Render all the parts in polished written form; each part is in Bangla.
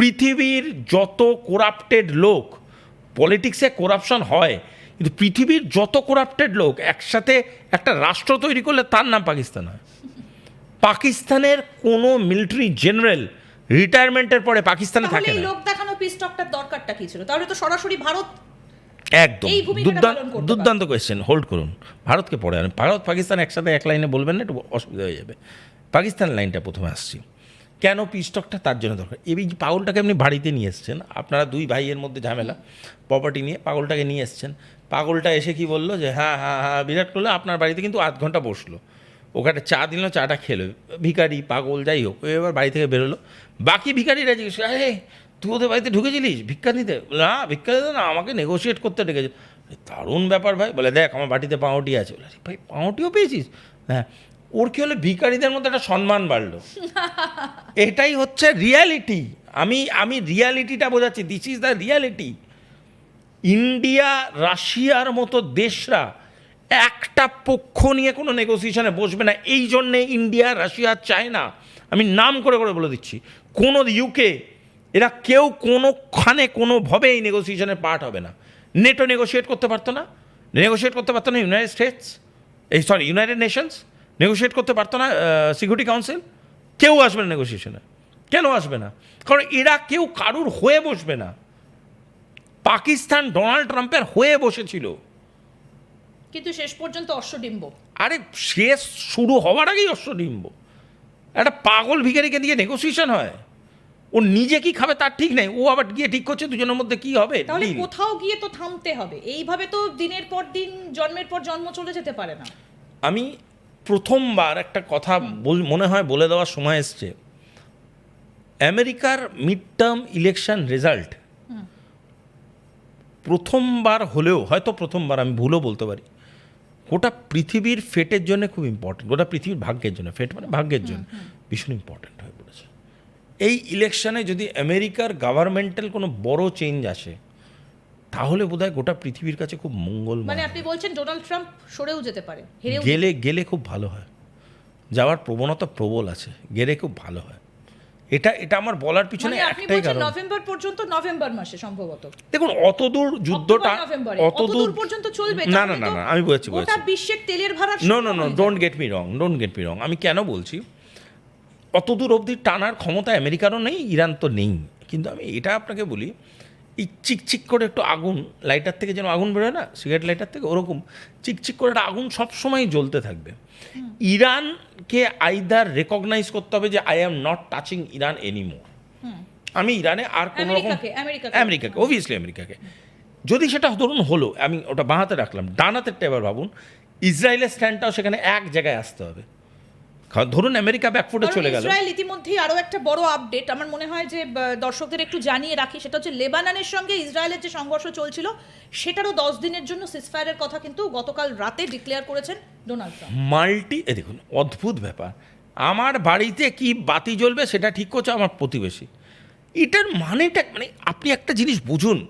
পৃথিবীর যত করাপ্টেড লোক, পলিটিক্সে করাপশন হয়, কিন্তু পৃথিবীর যত করাপ্টেড লোক একসাথে একটা রাষ্ট্র তৈরি করলে তার নাম পাকিস্তান হয়। পাকিস্তানের কোনো মিলিটারি জেনারেল রিটায়ারমেন্টের পরে পাকিস্তানে থাকে না। লোক দেখানো পিস টকটার দরকারটা কি ছিল? তাহলে তো সরাসরি ভারত একদম দুর্দান্ত কোয়েশ্চেন, হোল্ড করুন। ভারতকে পড়ে আনেন, ভারত পাকিস্তান একসাথে এক লাইনে বলবেন না, একটু অসুবিধা হয়ে যাবে। পাকিস্তান লাইনটা প্রথমে আসছি, কেন পিস্টকটা তার জন্য দরকার। এই পাগলটাকে আপনি বাড়িতে নিয়ে এসছেন, আপনারা দুই ভাইয়ের মধ্যে ঝামেলা প্রপার্টি নিয়ে, পাগলটাকে নিয়ে এসছেন। পাগলটা এসে কি বললো যে হ্যাঁ হ্যাঁ হ্যাঁ বিরাট করলো, আপনার বাড়িতে কিন্তু আধ ঘন্টা বসলো, ওখানে চা দিল, চাটা খেলো, ভিখারি পাগল যাই হোক, এবার বাড়ি থেকে বেরোলো। বাকি ভিখারিরা জিজ্ঞেস করে, তুই ওদের বাড়িতে ঢুকেছিলিস ভিক্ষা নিতে? না ভিক্ষা দিতে না, আমাকে নেগোশিয়েট করতে ডেকেছে। দারুণ ব্যাপার ভাই। বলে দেখ আমার বাড়িতে পাউরুটি আছে। বলে ভাই পাউরুটিও পেয়েছিস? হ্যাঁ। ওর কী হলো, ভিখারিদের মধ্যে একটা সম্মান বাড়লো। এটাই হচ্ছে রিয়ালিটি। আমি রিয়ালিটিটা বোঝাচ্ছি, this is the reality. India রাশিয়ার মতো দেশরা একটা পক্ষ নিয়ে কোনো নেগোসিয়েশনে বসবে না। এই জন্যে ইন্ডিয়া রাশিয়া চায়না, আমি নাম করে করে বলে দিচ্ছি, কোনো ইউকে, এরা কেউ কোনোখানে কোনোভাবে এই নেগোসিয়েশনের পার্ট হবে না। নেটো নেগোশিয়েট করতে পারতো না, নেগোশিয়েট করতে পারতো না United states, United Nations negotiate করতে পারতো না, সিকিউরিটি কাউন্সিল, কেউ আসবে না নেগোসিয়েশনে। কেন আসবে না? কারণ এরা কেউ কারুর হয়ে বসবে না। পাকিস্তান ডোনাল্ড ট্রাম্পের হয়ে বসেছিল, কিন্তু শেষ পর্যন্ত অশ্বডিম্ব। আরে শেষ শুরু হওয়ার আগেই অশ্বডিম্ব। একটা পাগল ভিখারিকে দিয়ে নেগোসিয়েশন হয়? ও নিজে কি খাবে তার ঠিক নেই, ও আবার গিয়ে ঠিক করছে দুজনের মধ্যে কি হবে। তাহলে কোথাও গিয়ে তো থামতে হবে, এইভাবে তো দিনের পর দিন জন্মের পর জন্ম চলে যেতে পারে না। আমি প্রথমবার একটা কথা মনে হয় বলে দেওয়ার সময় এসছে, আমেরিকার মিড টার্ম ইলেকশন রেজাল্ট প্রথমবার হলেও, হয়তো প্রথমবার, আমি ভুলও বলতে পারি, গোটা পৃথিবীর ফেটের জন্য খুব ইম্পর্টেন্ট, গোটা পৃথিবীর ভাগ্যের জন্য, ফেট মানে ভাগ্যের জন্য ভীষণ ইম্পর্টেন্ট হয়ে পড়েছে। এই ইলেকশনে যদি আমেরিকার গভর্নমেন্টাল কোনো বড় চেঞ্জ আসে, তাহলে বোধহয় গোটা পৃথিবীর কাছে খুব মঙ্গল। মানে আপনি বলছেন ডোনাল্ড ট্রাম্প সরেও যেতে পারে, গেলে খুব ভালো হয়, যাওয়ার প্রবণতা প্রবল আছে, গেলে খুব ভালো হয়। এটা আমার বলার পিছনে একটাই কারণ, নভেম্বর পর্যন্ত, নভেম্বর মাসে সম্ভবত। দেখুন অতদূর যুদ্ধটা অতদূর পর্যন্ত চলবে না, আমি বলছি গোটা বিশ্বের তেলের ভাড়া। No, don't get me wrong. আমি কেন বলছি, অতদূর অবধি টানার ক্ষমতা আমেরিকারও নেই, ইরান তো নেই। কিন্তু আমি এটা আপনাকে বলি, এই চিকচিক করে একটু আগুন, লাইটার থেকে যেন আগুন বেরোয় না, সিগারেট লাইটার থেকে, ওরকম চিকচিক করে একটা আগুন সবসময় জ্বলতে থাকবে। ইরানকে আইদার রেকগনাইজ করতে হবে যে I am not touching Iran anymore, আমি ইরানে আর কোনো রকম, আমেরিকাকে অবভিয়াসলি আমেরিকাকে, যদি সেটা ধরুন হলো, আমি ওটা বাঁ হাতে রাখলাম, ডান হাতেরটা এবার ভাবুন, ইসরায়েলের স্ট্যান্ডটাও সেখানে এক জায়গায় আসতে হবে। ধরুন আমেরিকা ব্যাকফুটে চলে গেল। ইসরায়েল ইতিমধ্যেই আরও একটা বড় আপডেট আমার মনে হয় যে দর্শকদের একটু জানিয়ে রাখি, সেটা হচ্ছে লেবাননের সঙ্গে ইসরায়েলের যে সংঘর্ষ চলছিল সেটারও 10 দিনের জন্য সিজফায়ারের কথা কিন্তু গতকাল রাতে ডিক্লেয়ার করেছেন ডোনাল্ড ট্রাম্প। দেখুন অদ্ভুত ব্যাপার, আমার বাড়িতে কি বাতি জ্বলবে সেটা ঠিক করছে আমার প্রতিবেশী। এটার মানেটা, মানে আপনি একটা জিনিস বুঝুন,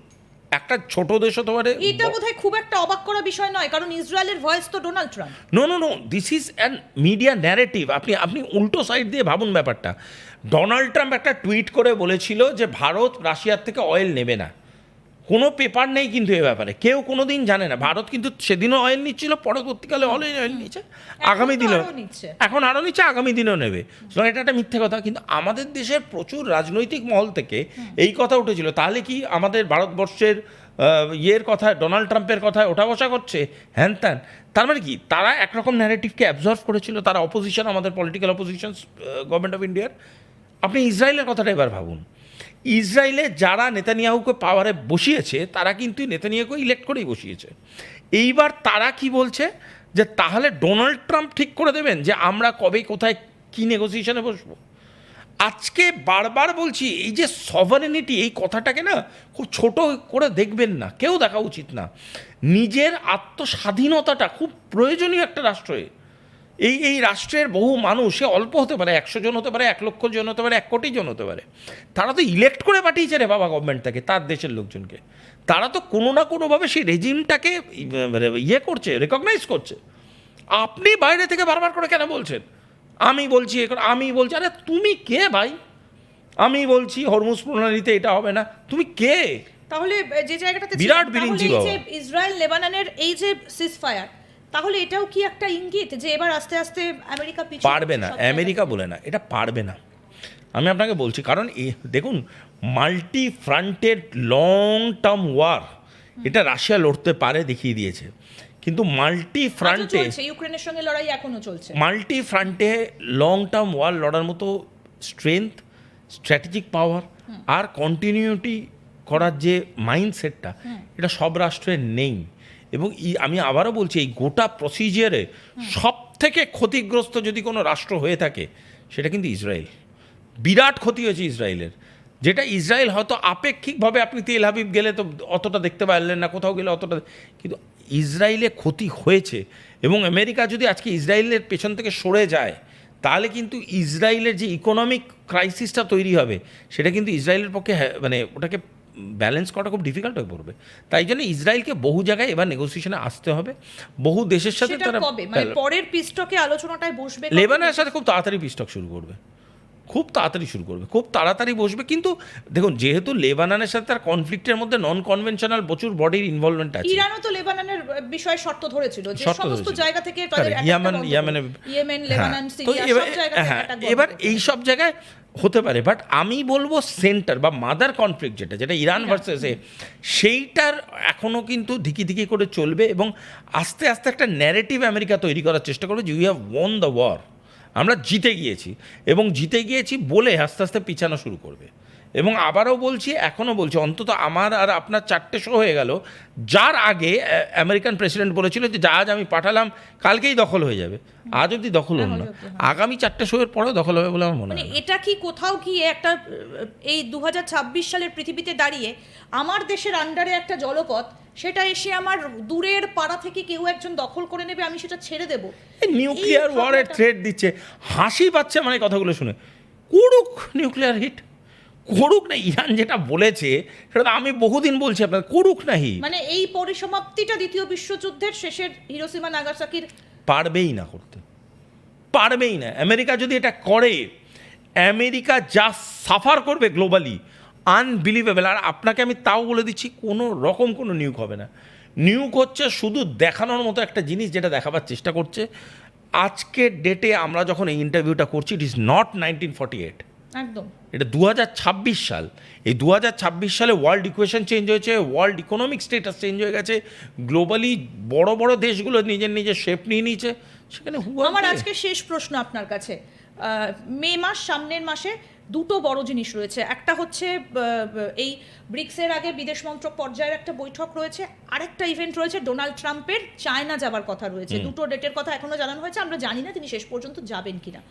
একটা ছোট দেশ হতে পারে, এটা বোধহয় খুব একটা অবাক করা বিষয় নয়, কারণ ইসরায়েলের ভয়েস তো Donald Trump. No, this is an media narrative. আপনি উল্টো সাইড দিয়ে ভাবুন ব্যাপারটা। ডোনাল্ড ট্রাম্প একটা টুইট করে বলেছিল যে ভারত রাশিয়ার থেকে অয়েল নেবে না। কোনো পেপার নেই কিন্তু এ ব্যাপারে, কেউ কোনো দিন জানে না। ভারত কিন্তু সেদিনও অয়েল নিচ্ছিল, পরবর্তীকালে অয়েল নিচ্ছে, আগামী দিনেও, এখন আরও নিচ্ছে, আগামী দিনেও নেবে। সুতরাং এটা একটা মিথ্যে কথা। কিন্তু আমাদের দেশের প্রচুর রাজনৈতিক মহল থেকে এই কথা উঠেছিল, তাহলে কি আমাদের ভারতবর্ষের ইয়ের কথা, ডোনাল্ড ট্রাম্পের কথায় ওঠা বসা করছে, হ্যান ত্যান। তার মানে কি, তারা একরকম ন্যারেটিভকে অ্যাবজর্ভ করেছিল, তারা অপোজিশন, আমাদের পলিটিক্যাল অপোজিশন গভর্নমেন্ট অফ ইন্ডিয়ার। আপনি ইসরায়েলের কথাটা এবার ভাবুন, ইসরায়েলে যারা নেতানিয়াহুকে পাওয়ারে বসিয়েছে তারা কিন্তু নেতানিয়াহুকে ইলেক্ট করেই বসিয়েছে। এইবার তারা কি বলছে যে তাহলে ডোনাল্ড ট্রাম্প ঠিক করে দেবেন যে আমরা কবে কোথায় কী নেগোসিয়েশনে বসবো। আজকে বারবার বলছি, এই যে সভারেনিটি, এই কথাটাকে না খুব ছোট করে দেখবেন না, কেউ দেখা উচিত না। নিজের আত্মস্বাধীনতাটা খুব প্রয়োজনীয় একটা রাষ্ট্রে। এই রাষ্ট্রের বহু মানুষ, সে অল্প হতে পারে, 100 জন হতে পারে, 1 লক্ষ জন হতে পারে, 1 কোটি জন হতে পারে, তারা তো ইলেক্ট করে পাঠিয়েছে রে বাবা গভর্নমেন্ট থেকে, তার দেশের লোকজনকে। তারা তো কোনো না কোনোভাবে সেই রেজিমটাকে ইয়ে করছে, রেকগনাইজ করছে। আপনি বাইরে থেকে বারবার করে কেন বলছেন আমি বলছি, আরে তুমি কে ভাই? আমি বলছি হরমুজ প্রণালীতে এটা হবে না, তুমি কে? তাহলে যে জায়গাটাতে বিরাট ছিলাম, বিরিঞ্চি তাহলে এই যে বাবা। ইসরায়েল লেবাননের এই যে সিজফায়ার, তাহলে এটাও কি একটা ইঙ্গিত যে এবার আস্তে আস্তে আমেরিকা পিছু পারবে না, সব জায়গায়? আমেরিকা বলে না, এটা পারবে না। আমি আপনাকে বলছি, কারণ দেখুন, মাল্টি ফ্রন্টের লং টার্ম ওয়ার এটা রাশিয়া লড়তে পারে, দেখিয়ে দিয়েছে। কিন্তু মাল্টি আজও ফ্রন্টে চলছে, ইউক্রেনের সঙ্গে লড়াই এখনো চলছে। মাল্টি ফ্রন্টে লং টার্ম ওয়ার লড়ার মতো স্ট্রেংথ, স্ট্র্যাটেজিক পাওয়ার আর কন্টিনিউটি করার যে মাইন্ডসেটটা, এটা সব রাষ্ট্রের নেই। এবং আমি আবারও বলছি, এই গোটা প্রসিজিয়ারে সব থেকে ক্ষতিগ্রস্ত যদি কোনো রাষ্ট্র হয়ে থাকে, সেটা কিন্তু ইসরায়েল। বিরাট ক্ষতি হয়েছে ইসরায়েলের, যেটা ইসরায়েল হয়তো আপেক্ষিকভাবে, আপনি তেল আবিব গেলে তো অতটা দেখতে পারলেন না, কোথাও গেলে অতটা, কিন্তু ইসরায়েলে ক্ষতি হয়েছে। এবং আমেরিকা যদি আজকে ইসরায়েলের পেছন থেকে সরে যায়, তাহলে কিন্তু ইসরায়েলের যে ইকোনমিক ক্রাইসিসটা তৈরি হবে, সেটা কিন্তু ইসরায়েলের পক্ষে মানে ওটাকে ব্যালেন্স করাটা খুব ডিফিকাল্ট হয়ে পড়বে। তাই জন্য ইসরায়েলকে বহু জায়গায় এবার নেগোসিয়েশনে আসতে হবে, বহু দেশের সাথে সেটা তারা কবে, মানে পরের পিস্টকে আলোচনাটায় বসবে কবে? লেবাননের সাথে খুব তাড়াতাড়ি পিস্টক শুরু করবে, খুব তাড়াতাড়ি শুরু করবে, খুব তাড়াতাড়ি বসবে। কিন্তু দেখুন, যেহেতু লেবাননের সাথে তার কনফ্লিক্টের মধ্যে নন কনভেনশনাল প্রচুর বডির ইনভলভমেন্ট আছে। ইরানও তো লেবাননের বিষয়ে শর্ত ধরেছিল যে শর্ত সমস্ত ধরেছিল। জায়গা থেকে তাদের Correct, attack-টা বন্ধ ইয়েমেন, করবে। ইয়েমেন, হ্যাঁ, লেবানন, তো সিরিয়া এবার, সব জায়গা থেকে হ্যাঁ, attack বন্ধ এবার করবে। এই সব জায়গায় হতে পারে, বাট আমি বলবো সেন্টার বা মাদার কনফ্লিক্ট যেটা ইরান ভার্সেস সেইটার এখনও কিন্তু ধিকি ধিকি করে চলবে। এবং আস্তে আস্তে একটা ন্যারেটিভ আমেরিকা তৈরি করার চেষ্টা করবে যে we have won the war, আমরা জিতে গিয়েছি। এবং জিতে গিয়েছি বলে আস্তে আস্তে পিছানো শুরু করবে। এবং আবারও বলছি, এখনও বলছি, অন্তত আমার আর আপনার 4টে শো হয়ে গেল, যার আগে আমেরিকান প্রেসিডেন্ট বলেছিল যে জাহাজ আমি পাঠালাম, কালকেই দখল হয়ে যাবে। আজ অবধি দখল হল না, আগামী 4টে শোয়ের পরেও দখল হবে বলে আমার মনে মানে হয় না। এটা কি কোথাও গিয়ে একটা এই 2026 সালের পৃথিবীতে দাঁড়িয়ে আমার দেশের আন্ডারে একটা জলপথ, সেটা এসে আমার দূরের পাড়া থেকে কেউ একজন দখল করে নেবে, আমি সেটা ছেড়ে দেবো? নিউক্লিয়ার এই ওয়ারের ভাবনাটা- থ্রেট দিচ্ছে, হাসি পাচ্ছে মানে কথাগুলো শুনে। করুক নিউক্লিয়ার হিট, করুক না। ইরান যেটা বলেছে সেটা তো আমি বহুদিন বলছি আপনার, করুক না হিট। মানে এই পরিসমাপ্তিটা দ্বিতীয় বিশ্বযুদ্ধের শেষের হিরোশিমা নাগাসাকির পারবেই না করতে, পারবেই না। আমেরিকা যদি এটা করে, আমেরিকা যা সাফার করবে গ্লোবালি, আনবিলিভেবল। আর আপনাকে আমি তাও বলে দিচ্ছি, কোনো রকম কোনো নিউক হবে না। নিউক হচ্ছে শুধু দেখানোর মতো একটা জিনিস, যেটা দেখাবার চেষ্টা করছে। আজকের ডেটে আমরা যখন এই ইন্টারভিউটা করছি, ইট ইজ নট 1948, একদম এটা 2026 সাল। এই 2026 সালে ওয়ার্ল্ড ইকুয়েশন চেঞ্জ হয়েছে, ওয়ার্ল্ড ইকোনমিক স্টেটাস চেঞ্জ হয়ে গেছে, গ্লোবালি বড় বড় দেশগুলো নিজের নিজের শেপ নিয়ে নিয়েছে। সেখানে আমার আজকে শেষ প্রশ্ন আপনার কাছে। মে মাস, সামনের মাসে দুটো বড় জিনিস রয়েছে। একটা হচ্ছে এই ব্রিক্সের আগে বিদেশ মন্ত্রক পর্যায়ের একটা বৈঠক রয়েছে, আরেকটা ইভেন্ট রয়েছে ডোনাল্ড ট্রাম্পের চায়না যাবার কথা রয়েছে। দুটো ডেটের কথা এখনো জানানো হয়েছে, আমরা জানি না তিনি শেষ পর্যন্ত যাবেন কিনা।